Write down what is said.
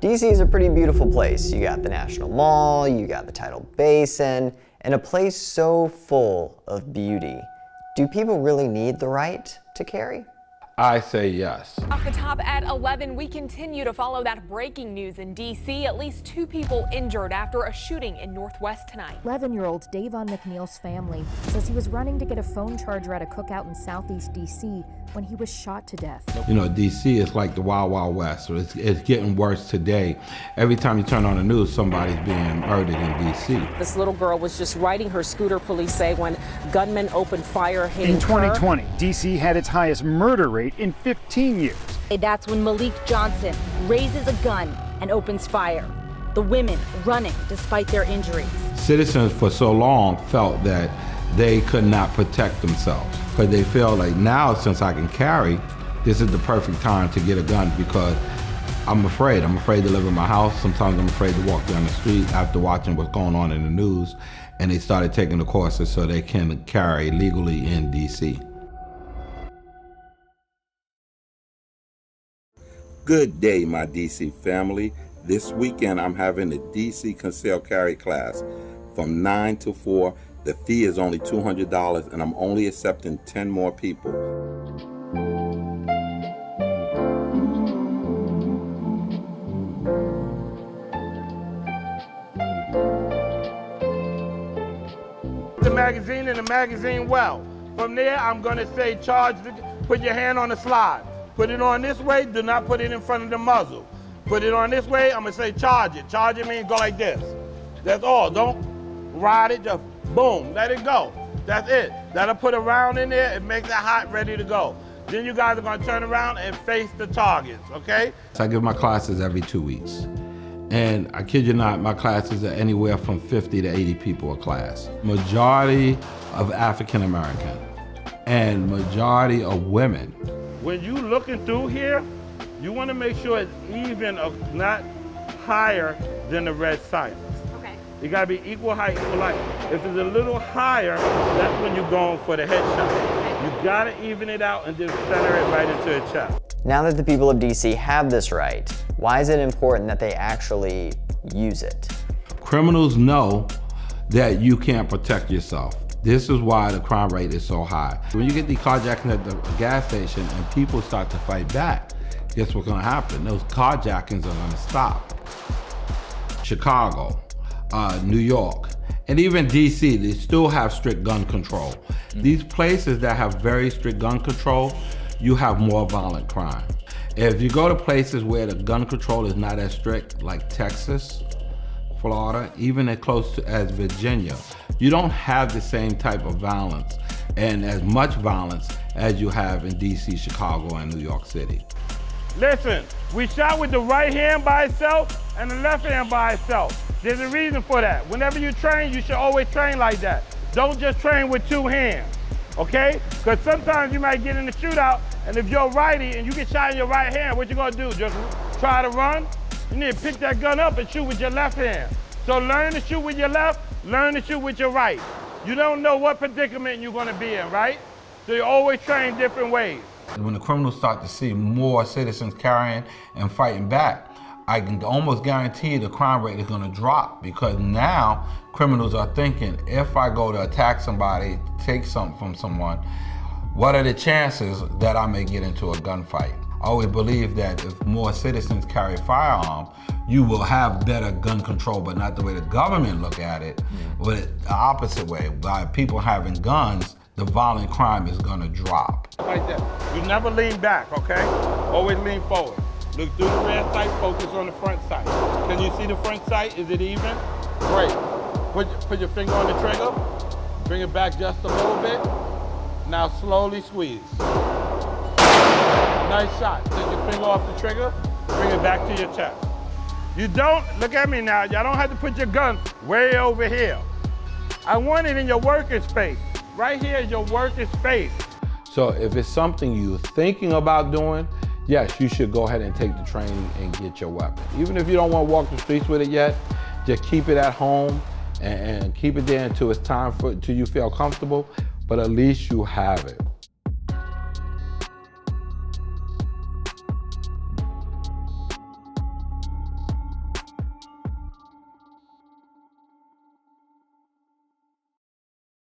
DC is a pretty beautiful place. You got the National Mall, you got the Tidal Basin, and a place so full of beauty. Do people really need the right to carry? I say yes. Off the top at 11, we continue to follow that breaking news in D.C. At least 2 people injured after a shooting in Northwest tonight. 11-year-old Davon McNeil's family says he was running to get a phone charger at a cookout in Southeast D.C. when he was shot to death. You know, D.C. is like the Wild Wild West, so it's getting worse today. Every time you turn on the news, somebody's being murdered in D.C. This little girl was just riding her scooter, police say, when gunmen opened fire hitting In 2020, D.C. had its highest murder rate in 15 years. That's when Malik Johnson raises a gun and opens fire. The women running despite their injuries. Citizens for so long felt that they could not protect themselves, because they feel like now, since I can carry, this is the perfect time to get a gun, because I'm afraid. I'm afraid to live in my house. Sometimes I'm afraid to walk down the street after watching what's going on in the news. And they started taking the courses so they can carry legally in D.C. Good day, my DC family. This weekend I'm having a DC concealed carry class from 9 to 4. The fee is only $200 and I'm only accepting 10 more people. The magazine and the magazine well. From there I'm gonna say put your hand on the slide. Put it on this way, do not put it in front of the muzzle. Put it on this way, I'm gonna say charge it. Charge it means go like this. That's all, don't ride it, just boom, let it go. That's it. That'll put a round in there, it makes it hot, ready to go. Then you guys are gonna turn around and face the targets, okay? So I give my classes every 2 weeks. And I kid you not, my classes are anywhere from 50 to 80 people a class. Majority of African American and majority of women. When you looking through here, you want to make sure it's even, not higher than the red sight. Okay. You got to be equal height, equal light. If it's a little higher, that's when you're going for the headshot. You got to even it out and just center it right into the chest. Now that the people of DC have this right, why is it important that they actually use it? Criminals know that you can't protect yourself. This is why the crime rate is so high. When you get the carjacking at the gas station and people start to fight back, guess what's gonna happen? Those carjackings are gonna stop. Chicago, New York, and even DC, they still have strict gun control. These places that have very strict gun control, you have more violent crime. If you go to places where the gun control is not as strict, like Texas, Florida, even as close to as Virginia, you don't have the same type of violence and as much violence as you have in DC, Chicago, and New York City. Listen, we shot with the right hand by itself and the left hand by itself. There's a reason for that. Whenever you train, you should always train like that. Don't just train with 2 hands, okay? Because sometimes you might get in the shootout, and if you're righty and you get shot in your right hand, what you gonna do? Just try to run? You need to pick that gun up and shoot with your left hand. So learn to shoot with your left, learn to shoot with your right. You don't know what predicament you're gonna be in, right? So you always train different ways. When the criminals start to see more citizens carrying and fighting back, I can almost guarantee the crime rate is gonna drop, because now criminals are thinking, if I go to attack somebody, take something from someone, what are the chances that I may get into a gunfight? I always believe that if more citizens carry firearms, you will have better gun control, but not the way the government look at it, but the opposite way. By people having guns, the violent crime is gonna drop. Like that. You never lean back, okay? Always lean forward. Look through the rear sight, focus on the front sight. Can you see the front sight? Is it even? Great. Put your finger on the trigger. Bring it back just a little bit. Now slowly squeeze. Nice shot. Take your finger off the trigger, bring it back to your chest. You don't, look at me now, y'all don't have to put your gun way over here. I want it in your working space. Right here is your working space. So if it's something you're thinking about doing, yes, you should go ahead and take the training and get your weapon. Even if you don't want to walk the streets with it yet, just keep it at home and keep it there until it's time till you feel comfortable, but at least you have it.